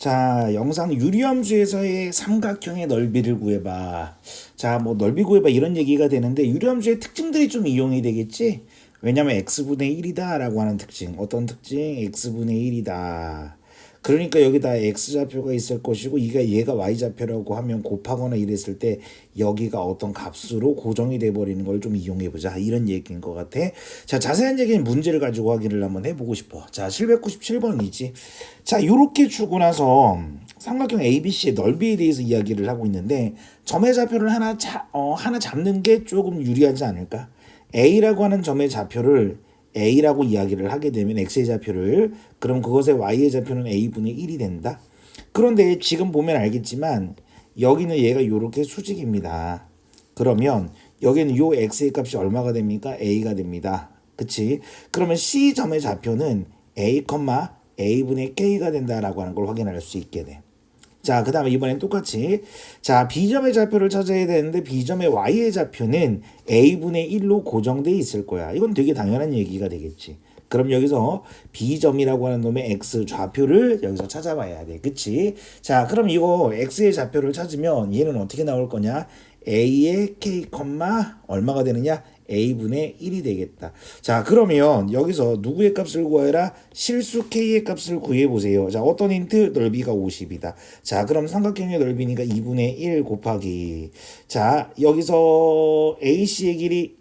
자, 영상 유리함수에서의 삼각형의 넓이를 구해봐. 자, 뭐 넓이 구해봐 이런 얘기가 되는데 유리함수의 특징들이 좀 이용이 되겠지? 왜냐면 x분의 1이다 라고 하는 특징. 어떤 특징? x분의 1이다. 그러니까 여기다 x좌표가 있을 것이고 얘가 y좌표라고 하면 곱하거나 이랬을 때 여기가 어떤 값으로 고정이 돼버리는 걸 좀 이용해보자 이런 얘기인 것 같아. 자, 자세한 얘기는 문제를 가지고 확인을 한번 해보고 싶어. 자, 797번이지. 자, 요렇게 주고 나서 삼각형 ABC의 넓이에 대해서 이야기를 하고 있는데 점의 좌표를 하나 잡는 게 조금 유리하지 않을까? A라고 하는 점의 좌표를 A라고 이야기를 하게 되면 X의 좌표를 그럼 그것의 Y의 좌표는 A분의 1이 된다. 그런데 지금 보면 알겠지만 여기는 얘가 이렇게 수직입니다. 그러면 여기는 요 X의 값이 얼마가 됩니까? A가 됩니다. 그치? 그러면 C점의 좌표는 A, A분의 K가 된다라고 하는 걸 확인할 수 있게 돼. 자, 그 다음에 이번엔 똑같이 자, B점의 좌표를 찾아야 되는데 B점의 Y의 좌표는 A분의 1로 고정돼 있을 거야. 이건 되게 당연한 얘기가 되겠지. 그럼 여기서 B점이라고 하는 놈의 X 좌표를 여기서 찾아봐야 돼. 그치? 자, 그럼 이거 X의 좌표를 찾으면 얘는 어떻게 나올 거냐? A의 K, 얼마가 되느냐? A분의 1이 되겠다. 자, 그러면 여기서 누구의 값을 구해라? 실수 K의 값을 구해보세요. 자, 어떤 힌트? 넓이가 50이다. 자, 그럼 삼각형의 넓이니까 2분의 1 곱하기. 자, 여기서 AC의 길이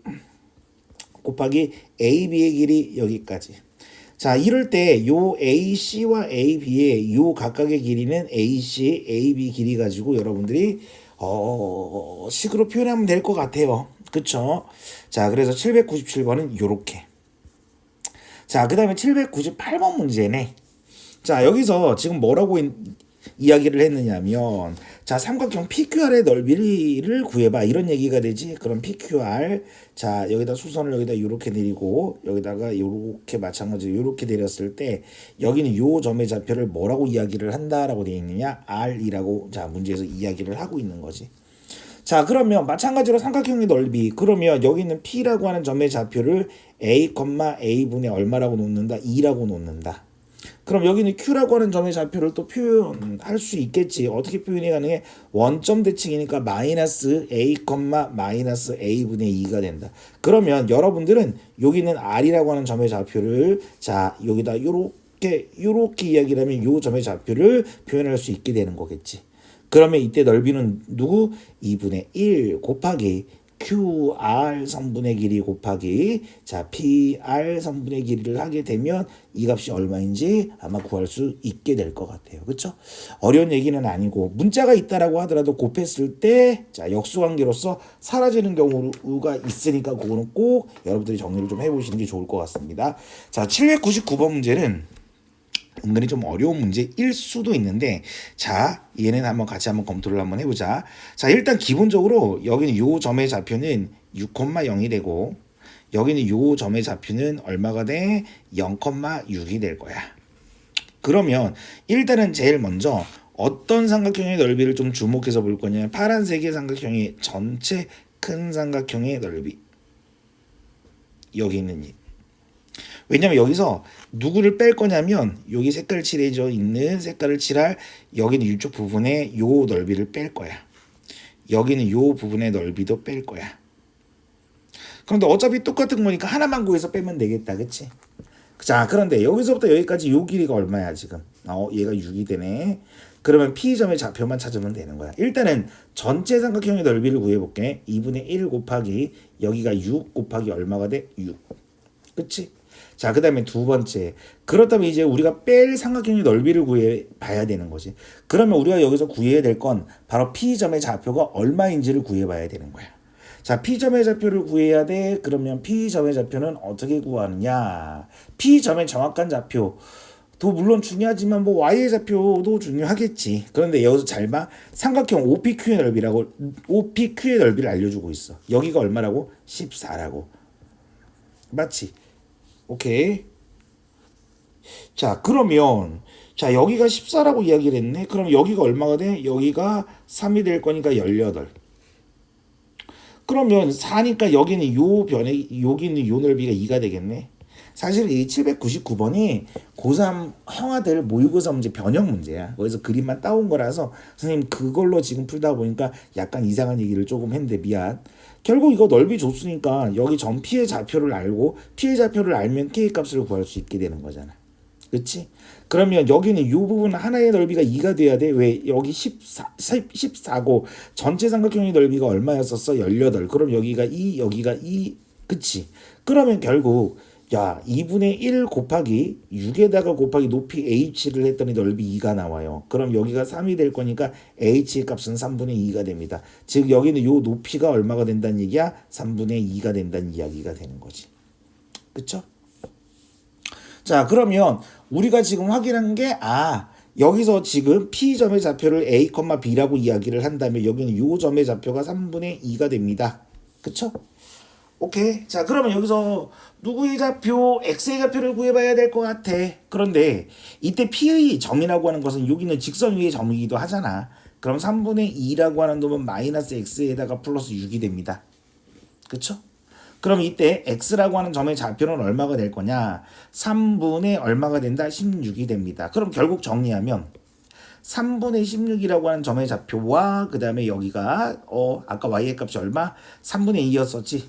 곱하기 AB의 길이 여기까지. 자, 이럴 때 요 AC와 AB의 요 각각의 길이는 AC, AB 길이 가지고 여러분들이 식으로 표현하면 될 것 같아요. 그쵸? 자, 그래서 797번은 요렇게. 자, 그 다음에 798번 문제네. 자, 여기서 지금 뭐라고 이야기를 했느냐면 자, 삼각형 PQR의 넓이를 구해봐 이런 얘기가 되지. 그럼 PQR 자, 여기다 수선을 여기다 요렇게 내리고 여기다가 요렇게 마찬가지로 요렇게 내렸을 때 여기는 요 점의 좌표를 뭐라고 이야기를 한다라고 되어 있느냐? R이라고 자, 문제에서 이야기를 하고 있는 거지. 자, 그러면 마찬가지로 삼각형의 넓이 그러면 여기는 P라고 하는 점의 좌표를 A, A분의 얼마라고 놓는다? 2라고 놓는다. 그럼 여기는 Q라고 하는 점의 좌표를 또 표현할 수 있겠지. 어떻게 표현이 가능해? 원점 대칭이니까 마이너스 A, 마이너스 A분의 2가 된다. 그러면 여러분들은 여기는 R이라고 하는 점의 좌표를 자, 여기다 요렇게 이야기를 하면 요 점의 좌표를 표현할 수 있게 되는 거겠지. 그러면 이때 넓이는 누구? 2분의 1 곱하기 QR 선분의 길이 곱하기 자, PR 선분의 길이를 하게 되면 이 값이 얼마인지 아마 구할 수 있게 될 것 같아요. 그렇죠? 어려운 얘기는 아니고 문자가 있다라고 하더라도 곱했을 때 자, 역수관계로서 사라지는 경우가 있으니까 그거는 꼭 여러분들이 정리를 좀 해보시는 게 좋을 것 같습니다. 자, 799번 문제는 은근히 좀 어려운 문제일 수도 있는데 자, 얘는 같이 검토를 해보자. 자, 일단 기본적으로 여기는 요 점의 좌표는 6,0이 되고 여기는 요 점의 좌표는 얼마가 돼? 0,6이 될 거야. 그러면 일단은 제일 먼저 어떤 삼각형의 넓이를 좀 주목해서 볼 거냐? 파란색의 삼각형의 전체 큰 삼각형의 넓이 여기 있는 이. 왜냐면 여기서 누구를 뺄 거냐면 여기 색깔 칠해져 있는 색깔을 칠할 여기는 이쪽 부분에 요 넓이를 뺄 거야. 여기는 요 부분의 넓이도 뺄 거야. 그런데 어차피 똑같은 거니까 하나만 구해서 빼면 되겠다. 그치? 자, 그런데 여기서부터 여기까지 요 길이가 얼마야 지금? 얘가 6이 되네. 그러면 P점의 좌표만 찾으면 되는 거야. 일단은 전체 삼각형의 넓이를 구해볼게. 2분의 1 곱하기 여기가 6 곱하기 얼마가 돼? 6. 그치? 자, 그 다음에 두 번째. 그렇다면 이제 우리가 뺄 삼각형의 넓이를 구해 봐야 되는 거지. 그러면 우리가 여기서 구해야 될 건 바로 P점의 좌표가 얼마인지를 구해 봐야 되는 거야. 자, P점의 좌표를 구해야 돼. 그러면 P점의 좌표는 어떻게 구하느냐? P점의 정확한 좌표. 도 물론 중요하지만 뭐 Y의 좌표도 중요하겠지. 그런데 여기서 잘 봐. 삼각형 OPQ의 넓이를 알려주고 있어. 여기가 얼마라고? 14라고. 맞지? 오케이. 자, 그러면 자, 여기가 14라고 이야기를 했네. 그럼 여기가 얼마가 돼? 여기가 3이 될 거니까 18. 그러면 4니까 여기는 요 변에 여기는 요 넓이가 2가 되겠네. 사실 이 799번이 고3 형아들 모의고사 문제 변형 문제야. 거기서 그림만 따온 거라서 선생님 그걸로 지금 풀다 보니까 약간 이상한 얘기를 조금 했는데 미안. 결국 이거 넓이 줬으니까 여기 점 P의 좌표를 알고 P의 좌표를 알면 K 값을 구할 수 있게 되는 거잖아. 그렇지? 그러면 여기는 이 부분 하나의 넓이가 2가 돼야 돼. 왜? 여기 14고 전체 삼각형의 넓이가 얼마였었어? 18. 그럼 여기가 2, 여기가 2. 그치? 그러면 결국 야 2분의 1 곱하기 6에다가 곱하기 높이 h를 했더니 넓이 2가 나와요. 그럼 여기가 3이 될 거니까 h의 값은 3분의 2가 됩니다. 즉 여기는 요 높이가 얼마가 된다는 얘기야? 3분의 2가 된다는 이야기가 되는 거지. 그쵸? 자 그러면 우리가 지금 확인한 게 여기서 지금 P점의 좌표를 A, B라고 이야기를 한다면 여기는 요 점의 좌표가 3분의 2가 됩니다. 그쵸? 오케이. 자 그러면 여기서 누구의 좌표, X의 좌표를 구해봐야 될 것 같아. 그런데 이때 P의 점이라고 하는 것은 여기는 직선 위의 점이기도 하잖아. 그럼 3분의 2라고 하는 놈은 마이너스 X에다가 플러스 6이 됩니다. 그쵸? 그럼 이때 X라고 하는 점의 좌표는 얼마가 될 거냐? 3분의 얼마가 된다? 16이 됩니다. 그럼 결국 정리하면 3분의 16이라고 하는 점의 좌표와 그 다음에 여기가 아까 Y의 값이 얼마? 3분의 2였었지.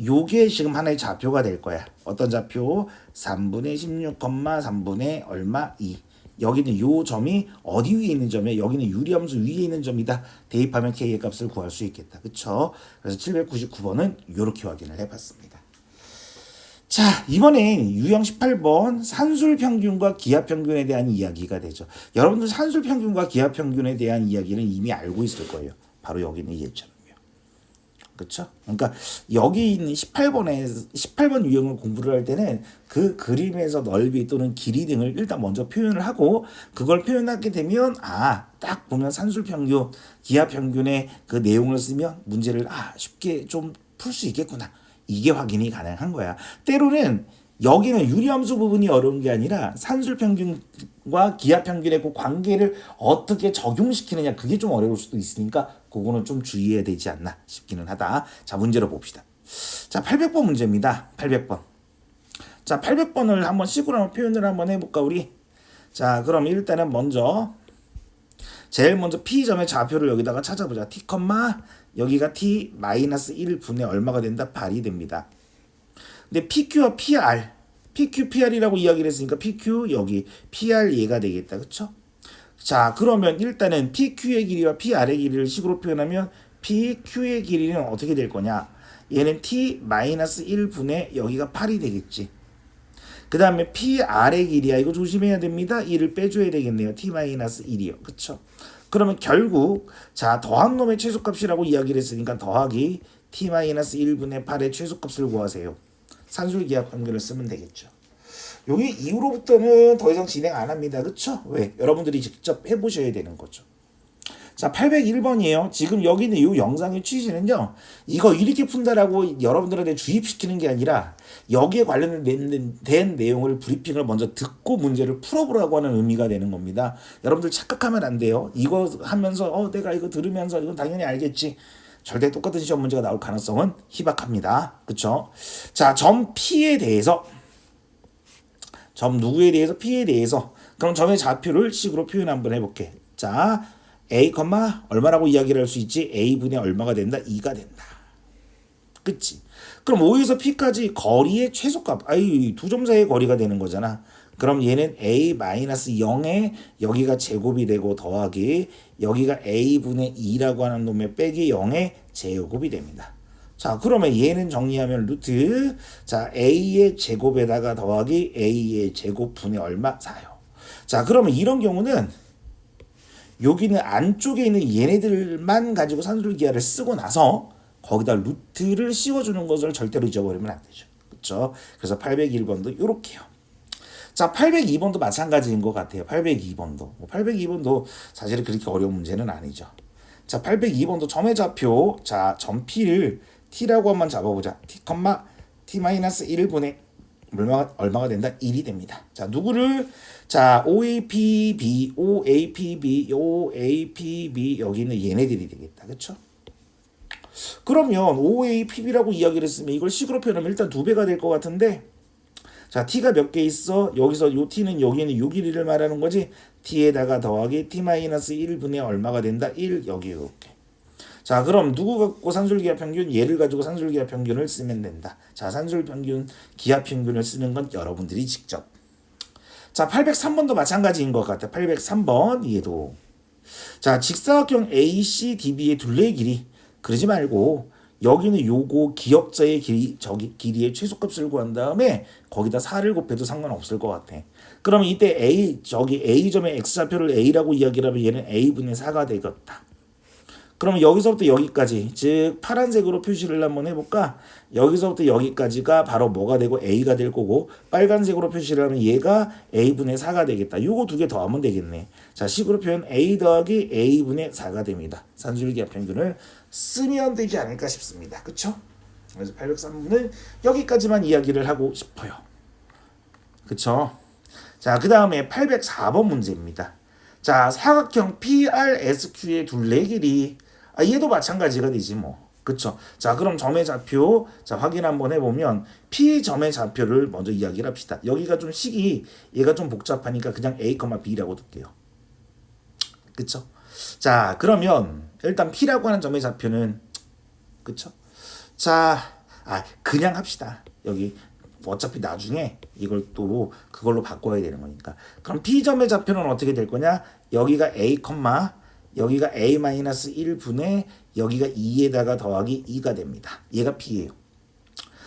요게 지금 하나의 좌표가 될 거야. 어떤 좌표? 3분의 16, 3분의 얼마? 2. 여기는 요 점이 어디 위에 있는 점이야? 여기는 유리함수 위에 있는 점이다. 대입하면 K의 값을 구할 수 있겠다. 그쵸? 그래서 799번은 이렇게 확인을 해봤습니다. 자, 이번엔 유형 18번 산술평균과 기하평균에 대한 이야기가 되죠. 여러분들 산술평균과 기하평균에 대한 이야기는 이미 알고 있을 거예요. 바로 여기 있는 예처럼요. 그렇죠? 그러니까 여기 있는 18번 유형을 공부를 할 때는 그 그림에서 넓이 또는 길이 등을 일단 먼저 표현을 하고 그걸 표현하게 되면 딱 보면 산술평균, 기하평균의 그 내용을 쓰면 문제를 쉽게 좀 풀 수 있겠구나. 이게 확인이 가능한 거야. 때로는 여기는 유리함수 부분이 어려운 게 아니라 산술평균과 기하평균의 그 관계를 어떻게 적용시키느냐 그게 좀 어려울 수도 있으니까 그거는 좀 주의해야 되지 않나 싶기는 하다. 자 문제로 봅시다. 자 800번 문제입니다. 800번. 자 800번을 한번 식으로 한번 표현을 한번 해볼까 우리. 자 그럼 일단은 제일 먼저 P점의 좌표를 여기다가 찾아보자. T, 여기가 T 마이너스 1분의 얼마가 된다? 8이 됩니다. 근데 PQ와 PQ, PR이라고 이야기를 했으니까 PQ 여기 PR 얘가 되겠다. 그쵸? 자 그러면 일단은 PQ의 길이와 PR의 길이를 식으로 표현하면 PQ의 길이는 어떻게 될 거냐? 얘는 T 마이너스 1분의 여기가 8이 되겠지. 그 다음에 PR의 길이야. 이거 조심해야 됩니다. 1을 빼줘야 되겠네요. T 마이너스 1이요. 그쵸? 그러면 결국 더한 놈의 최소값이라고 이야기를 했으니까 더하기 T 마이너스 1분의 8의 최소값을 구하세요. 산술기하평균을 쓰면 되겠죠. 여기 이후로부터는 더 이상 진행 안 합니다. 그쵸? 왜? 여러분들이 직접 해보셔야 되는 거죠. 자 801번이에요. 지금 여기 있는 이 영상의 취지는요. 이거 이렇게 푼다라고 여러분들한테 주입시키는 게 아니라 여기에 관련된 내용을 브리핑을 먼저 듣고 문제를 풀어보라고 하는 의미가 되는 겁니다. 여러분들 착각하면 안 돼요. 이거 하면서 내가 이거 들으면서 이건 당연히 알겠지. 절대 똑같은 시험 문제가 나올 가능성은 희박합니다. 그쵸? 자, 점 P에 대해서 점 누구에 대해서? P에 대해서 그럼 점의 좌표를 식으로 표현 한번 해볼게. 자, A, 얼마라고 이야기를 할 수 있지? A분의 얼마가 된다? 2가 된다. 그치? 그럼 O에서 P까지 거리의 최소값 두 점 사이의 거리가 되는 거잖아. 그럼 얘는 A-0에 여기가 제곱이 되고 더하기 여기가 A분의 2라고 하는 놈의 빼기 0의 제곱이 됩니다. 자 그러면 얘는 정리하면 루트 A의 제곱에다가 더하기 A의 제곱분의 얼마? 4요. 자 그러면 이런 경우는 여기는 안쪽에 있는 얘네들만 가지고 산술기하를 쓰고 나서 거기다 루트를 씌워주는 것을 절대로 잊어버리면 안 되죠. 그렇죠? 그래서 801번도 이렇게요. 자 802번도 마찬가지인 것 같아요. 802번도 사실은 그렇게 어려운 문제는 아니죠. 자 802번도 점의 좌표 점 P를 T라고 한번 잡아보자. T-1분의 얼마가 된다? 1이 됩니다. 자 누구를 OAPB 여기는 얘네들이 되겠다. 그쵸? 그러면 OAPB라고 이야기를 했으면 이걸 식으로 표현하면 일단 2배가 될 것 같은데 자, t가 몇 개 있어? 여기서 요 t는 여기는 요 길이를 말하는 거지. t에다가 더하기 t-1분의 얼마가 된다? 1 여기 이렇게. 자, 그럼 누구 갖고 산술기하 평균? 얘를 가지고 산술기하 평균을 쓰면 된다. 자, 산술 평균, 기하 평균을 쓰는 건 여러분들이 직접. 자, 803번도 마찬가지인 것 같아. 803번 얘도. 자, 직사각형 ACDB의 둘레의 길이. 그러지 말고 여기는 요거 기역자의 길이, 저기 길이의 최소값을 구한 다음에 거기다 4를 곱해도 상관없을 것 같아. 그러면 이때 저기 A점의 X좌표를 A라고 이야기를 하면 얘는 A분의 4가 되겠다. 그러면 여기서부터 여기까지, 즉 파란색으로 표시를 한번 해볼까? 여기서부터 여기까지가 바로 뭐가 되고 A가 될 거고, 빨간색으로 표시를 하면 얘가 A분의 4가 되겠다. 요거 두 개 더하면 되겠네. 자, 식으로 표현 A 더하기 A분의 4가 됩니다. 산술기하 평균을 쓰면 되지 않을까 싶습니다. 그쵸? 그래서 803분은 여기까지만 이야기를 하고 싶어요. 그쵸? 자, 그 다음에 804번 문제입니다. 자, 사각형 PRSQ의 둘레 길이. 얘도 마찬가지가 되지 뭐. 그쵸? 자, 그럼 점의 좌표, 자, 확인 한번 해보면 P 점의 좌표를 먼저 이야기를 합시다. 여기가 좀 식이 얘가 좀 복잡하니까 그냥 A, B라고 둘게요. 그쵸? 자, 그러면 일단 P라고 하는 점의 좌표는, 그쵸? 자, 그냥 합시다. 여기 어차피 나중에 이걸 또 그걸로 바꿔야 되는 거니까. 그럼 P점의 좌표는 어떻게 될 거냐? 여기가 A, 여기가 A-1분의 여기가 2에다가 더하기 2가 됩니다. 얘가 P예요.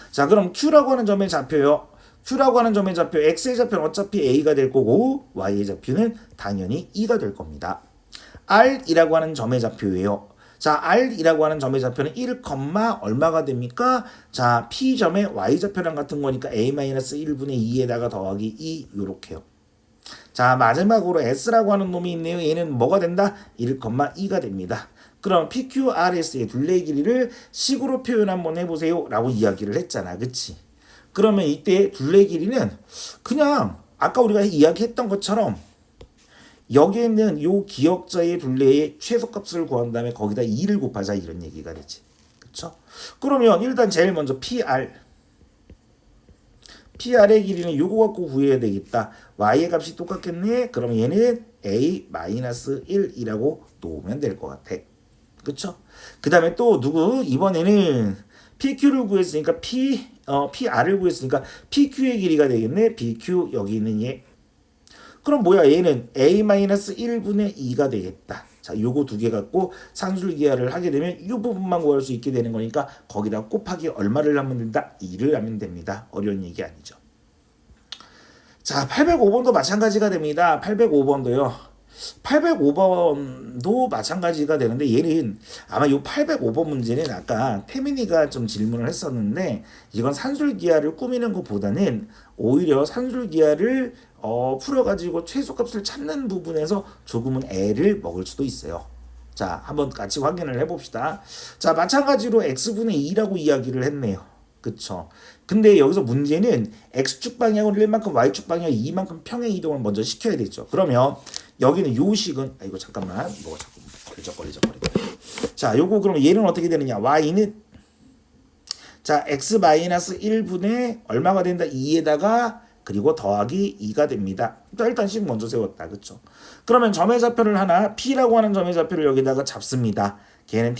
자, 그럼 Q라고 하는 점의 좌표요. Q라고 하는 점의 좌표, X의 좌표는 어차피 A가 될 거고 Y의 좌표는 당연히 2가 될 겁니다. R이라고 하는 점의 좌표예요. 자, R이라고 하는 점의 좌표는 1, 얼마가 됩니까? 자, P점의 Y좌표랑 같은 거니까 A-1분의 2에다가 더하기 2 요렇게요. 자, 마지막으로 S라고 하는 놈이 있네요. 얘는 뭐가 된다? 1,2가 됩니다. 그럼 PQRS의 둘레의 길이를 식으로 표현 한번 해보세요 라고 이야기를 했잖아. 그치? 그러면 이때 둘레의 길이는 그냥 아까 우리가 이야기했던 것처럼 여기에 있는 요 기역자의 둘레의 최소값을 구한 다음에 거기다 2를 곱하자 이런 얘기가 되지. 그쵸? 그러면 일단 제일 먼저 PR의 길이는 요거 갖고 구해야 되겠다. Y의 값이 똑같겠네. 그러면 얘는 A-1이라고 놓으면 될 것 같아. 그쵸? 그 다음에 또 누구? 이번에는 PQ를 구했으니까 PR을 구했으니까 PQ의 길이가 되겠네. PQ 여기 있는 얘. 그럼 뭐야? 얘는 A-1분의 2가 되겠다. 자, 요거 두 개 갖고 산술기하를 하게 되면 이 부분만 구할 수 있게 되는 거니까 거기다 곱하기 얼마를 하면 된다? 2를 하면 됩니다. 어려운 얘기 아니죠. 자, 805번도 마찬가지가 됩니다. 805번도요. 805번도 마찬가지가 되는데 얘는 아마 요 805번 문제는 아까 태민이가 좀 질문을 했었는데 이건 산술기하를 꾸미는 것보다는 오히려 산술기하를 풀어가지고 최소값을 찾는 부분에서 조금은 애를 먹을 수도 있어요. 자, 한번 같이 확인을 해봅시다. 자, 마찬가지로 x분의 2라고 이야기를 했네요. 그쵸? 근데 여기서 문제는 x축 방향으로 1만큼 y축 방향 2만큼 평행 이동을 먼저 시켜야 되죠. 그러면 여기는 요 식은 이거 잠깐만 뭐가 자꾸 걸리적거리다. 자, 요거 그러면 얘는 어떻게 되느냐? y는 자 x-1분의 얼마가 된다? 2에다가 그리고 더하기 2가 됩니다. 일단 식 먼저 세웠다. 그쵸? 그러면 점의 좌표를 하나 P라고 하는 점의 좌표를 여기다가 잡습니다. 걔는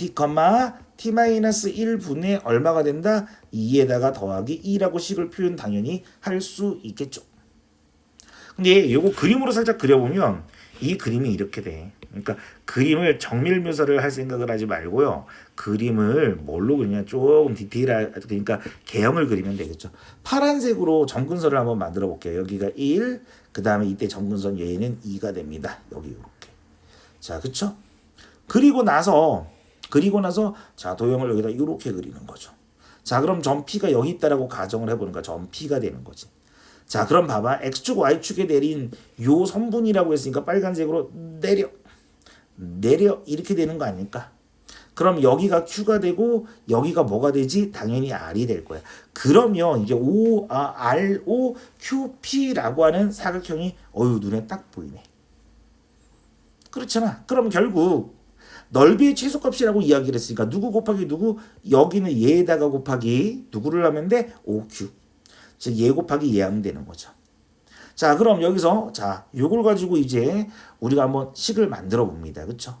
t,t-1분의 얼마가 된다? 2에다가 더하기 2라고 식을 표현 당연히 할 수 있겠죠. 근데 요거 그림으로 살짝 그려보면 이 그림이 이렇게 돼. 그러니까 그림을 정밀 묘사를 할 생각을 하지 말고요. 그림을 뭘로 그리냐 조금 디테일하게 그러니까 개형을 그리면 되겠죠. 파란색으로 점근선을 한번 만들어 볼게요. 여기가 1, 그 다음에 이때 점근선 얘는 2가 됩니다. 여기 이렇게. 자, 그쵸? 그리고 나서 자, 도형을 여기다 이렇게 그리는 거죠. 자, 그럼 점 P가 여기 있다라고 가정을 해보는 거야. 점 P가 되는 거지. 자, 그럼 봐봐. X축, Y축에 내린 요 선분이라고 했으니까 빨간색으로 내려 이렇게 되는 거 아닐까? 그럼 여기가 Q가 되고 여기가 뭐가 되지? 당연히 R이 될 거야. 그러면 이제 ROQP라고 하는 사각형이 눈에 딱 보이네. 그렇잖아. 그럼 결국 넓이의 최소값이라고 이야기를 했으니까 누구 곱하기 누구? 여기는 얘에다가 곱하기 누구를 하면 돼? OQ. 즉 얘 곱하기 얘 하면 되는 거죠. 자, 그럼 여기서 자, 요걸 가지고 이제 우리가 한번 식을 만들어 봅니다. 그렇죠?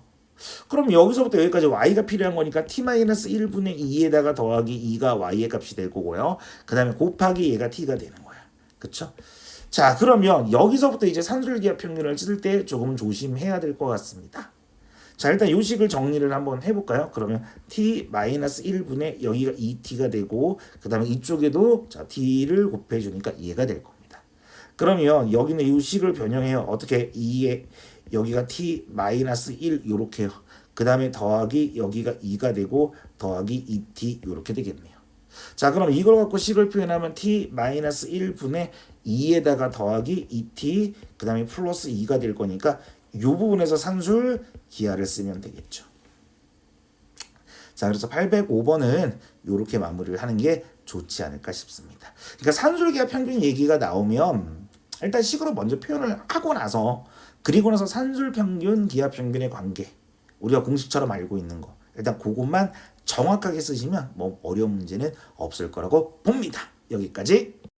그럼 여기서부터 여기까지 y가 필요한 거니까 t-1분의 2에다가 더하기 2가 y의 값이 될 거고요. 그 다음에 곱하기 얘가 t가 되는 거야. 그쵸? 자, 그러면 여기서부터 이제 산술기하 평균을 쓸 때 조금 조심해야 될 것 같습니다. 자, 일단 요 식을 정리를 한번 해볼까요? 그러면 t-1분의 여기가 2t가 되고 그 다음에 이쪽에도 자 t를 곱해주니까 얘가 될 겁니다. 그러면 여기는 이 식을 변형해요. 어떻게 2에 여기가 t-1 요렇게요. 그 다음에 더하기 여기가 2가 되고 더하기 2t 요렇게 되겠네요. 자, 그럼 이걸 갖고 식을 표현하면 t-1분의 2에다가 더하기 2t 그 다음에 플러스 2가 될 거니까 이 부분에서 산술 기하를 쓰면 되겠죠. 자, 그래서 805번은 이렇게 마무리를 하는 게 좋지 않을까 싶습니다. 그러니까 산술 기하 평균 얘기가 나오면 일단 식으로 먼저 표현을 하고 나서 그리고 나서 산술 평균 기하 평균의 관계 우리가 공식처럼 알고 있는 거 일단 그것만 정확하게 쓰시면 뭐 어려운 문제는 없을 거라고 봅니다. 여기까지.